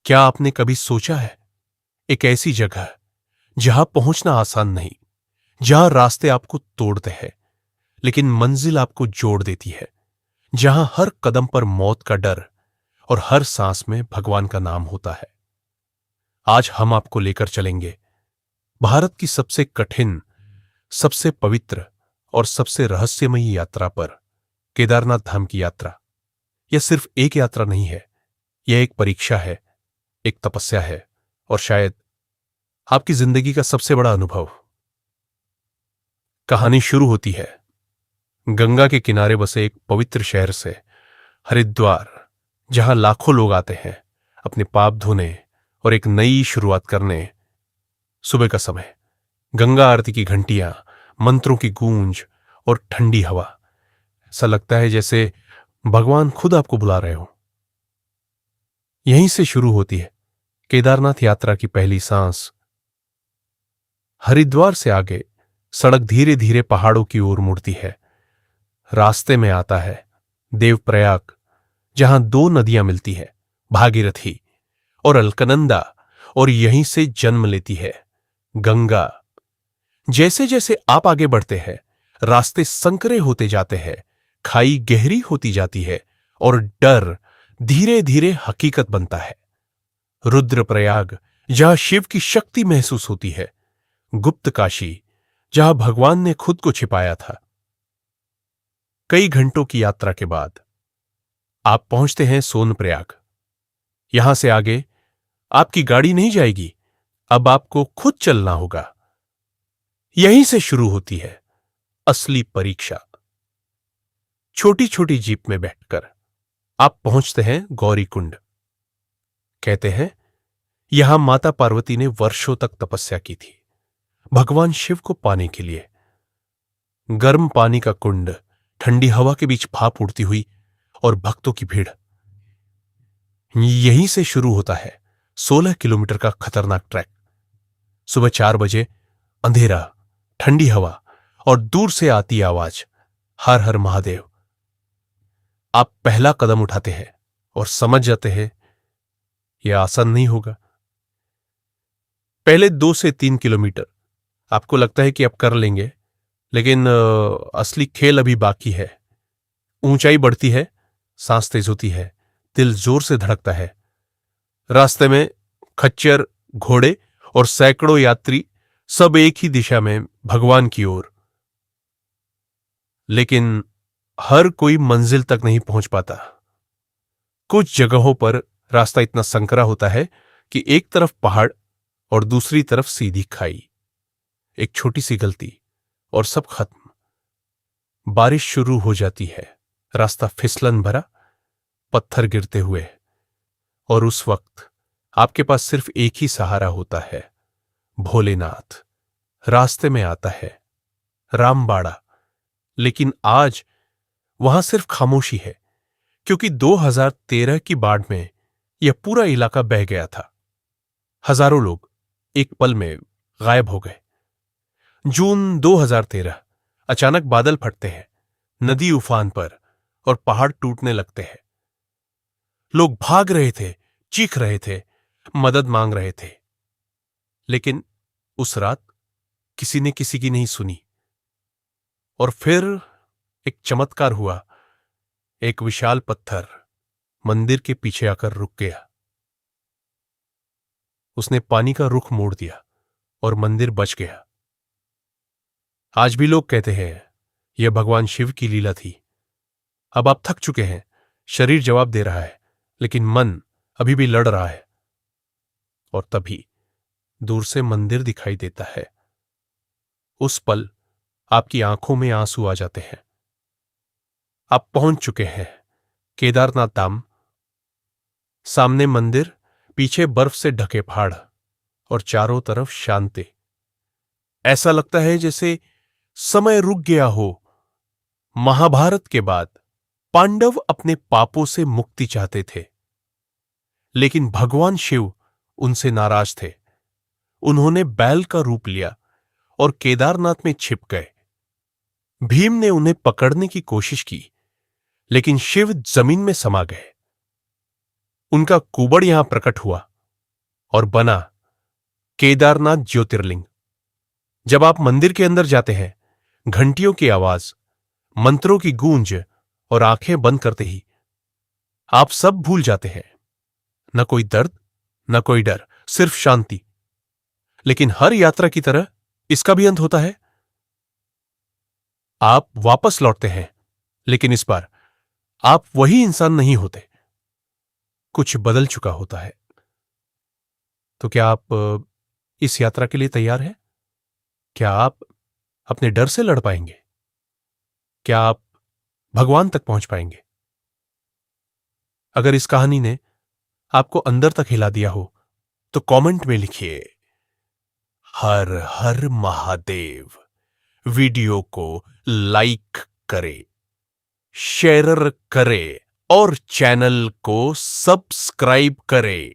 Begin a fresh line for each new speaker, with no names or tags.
क्या आपने कभी सोचा है, एक ऐसी जगह जहां पहुंचना आसान नहीं, जहां रास्ते आपको तोड़ते हैं लेकिन मंजिल आपको जोड़ देती है, जहां हर कदम पर मौत का डर और हर सांस में भगवान का नाम होता है। आज हम आपको लेकर चलेंगे भारत की सबसे कठिन, सबसे पवित्र और सबसे रहस्यमयी यात्रा पर, केदारनाथ धाम की यात्रा। यह सिर्फ एक यात्रा नहीं है, यह एक परीक्षा है, एक तपस्या है और शायद आपकी जिंदगी का सबसे बड़ा अनुभव। कहानी शुरू होती है गंगा के किनारे बसे एक पवित्र शहर से, हरिद्वार, जहां लाखों लोग आते हैं अपने पाप धोने और एक नई शुरुआत करने। सुबह का समय, गंगा आरती की घंटियां, मंत्रों की गूंज और ठंडी हवा। ऐसा लगता है जैसे भगवान खुद आपको बुला रहे हो। यहीं से शुरू होती है केदारनाथ यात्रा की पहली सांस। हरिद्वार से आगे सड़क धीरे धीरे पहाड़ों की ओर मुड़ती है। रास्ते में आता है देवप्रयाग, जहां दो नदियां मिलती है, भागीरथी और अलकनंदा, और यहीं से जन्म लेती है गंगा। जैसे जैसे आप आगे बढ़ते हैं, रास्ते संकरे होते जाते हैं, खाई गहरी होती जाती है और डर धीरे धीरे हकीकत बनता है। रुद्रप्रयाग, जहां शिव की शक्ति महसूस होती है, गुप्त काशी, जहां भगवान ने खुद को छिपाया था। कई घंटों की यात्रा के बाद आप पहुंचते हैं सोनप्रयाग। यहां से आगे आपकी गाड़ी नहीं जाएगी, अब आपको खुद चलना होगा। यहीं से शुरू होती है असली परीक्षा। छोटी छोटी जीप में बैठकर आप पहुंचते हैं गौरी कुंड। कहते हैं यहां माता पार्वती ने वर्षों तक तपस्या की थी भगवान शिव को पाने के लिए। गर्म पानी का कुंड, ठंडी हवा के बीच भाप उड़ती हुई और भक्तों की भीड़। यहीं से शुरू होता है 16 किलोमीटर का खतरनाक ट्रैक। सुबह 4 बजे अंधेरा, ठंडी हवा और दूर से आती आवाज, हर हर महादेव। आप पहला कदम उठाते हैं और समझ जाते हैं यह आसान नहीं होगा। पहले 2 से 3 किलोमीटर आपको लगता है कि आप कर लेंगे, लेकिन असली खेल अभी बाकी है। ऊंचाई बढ़ती है, सांस तेज होती है, दिल जोर से धड़कता है। रास्ते में खच्चर, घोड़े और सैकड़ों यात्री, सब एक ही दिशा में भगवान की ओर। लेकिन हर कोई मंजिल तक नहीं पहुंच पाता। कुछ जगहों पर रास्ता इतना संकरा होता है कि एक तरफ पहाड़ और दूसरी तरफ सीधी खाई। एक छोटी सी गलती और सब खत्म। बारिश शुरू हो जाती है, रास्ता फिसलन भरा, पत्थर गिरते हुए, और उस वक्त आपके पास सिर्फ एक ही सहारा होता है, भोलेनाथ। रास्ते में आता है रामबाड़ा, लेकिन आज वहां सिर्फ खामोशी है, क्योंकि 2013 की बाढ़ में यह पूरा इलाका बह गया था। हजारों लोग एक पल में गायब हो गए। जून 2013, अचानक बादल फटते हैं, नदी उफान पर और पहाड़ टूटने लगते हैं। लोग भाग रहे थे, चीख रहे थे, मदद मांग रहे थे, लेकिन उस रात किसी ने किसी की नहीं सुनी। और फिर एक चमत्कार हुआ। एक विशाल पत्थर मंदिर के पीछे आकर रुक गया। उसने पानी का रुख मोड़ दिया और मंदिर बच गया। आज भी लोग कहते हैं यह भगवान शिव की लीला थी। अब आप थक चुके हैं, शरीर जवाब दे रहा है, लेकिन मन अभी भी लड़ रहा है। और तभी दूर से मंदिर दिखाई देता है। उस पल आपकी आंखों में आंसू आ जाते हैं। आप पहुंच चुके हैं केदारनाथ धाम। सामने मंदिर, पीछे बर्फ से ढके पहाड़ और चारों तरफ शांति। ऐसा लगता है जैसे समय रुक गया हो। महाभारत के बाद पांडव अपने पापों से मुक्ति चाहते थे, लेकिन भगवान शिव उनसे नाराज थे। उन्होंने बैल का रूप लिया और केदारनाथ में छिप गए। भीम ने उन्हें पकड़ने की कोशिश की, लेकिन शिव जमीन में समा गए। उनका कुबड़ यहां प्रकट हुआ और बना केदारनाथ ज्योतिर्लिंग। जब आप मंदिर के अंदर जाते हैं, घंटियों की आवाज, मंत्रों की गूंज और आंखें बंद करते ही आप सब भूल जाते हैं। न कोई दर्द, न कोई डर, सिर्फ शांति। लेकिन हर यात्रा की तरह इसका भी अंत होता है। आप वापस लौटते हैं, लेकिन इस बार आप वही इंसान नहीं होते। कुछ बदल चुका होता है। तो क्या आप इस यात्रा के लिए तैयार हैं? क्या आप अपने डर से लड़ पाएंगे? क्या आप भगवान तक पहुंच पाएंगे? अगर इस कहानी ने आपको अंदर तक हिला दिया हो तो कमेंट में लिखिए हर हर महादेव। वीडियो को लाइक करें, शेयर करें और चैनल को सब्सक्राइब करें।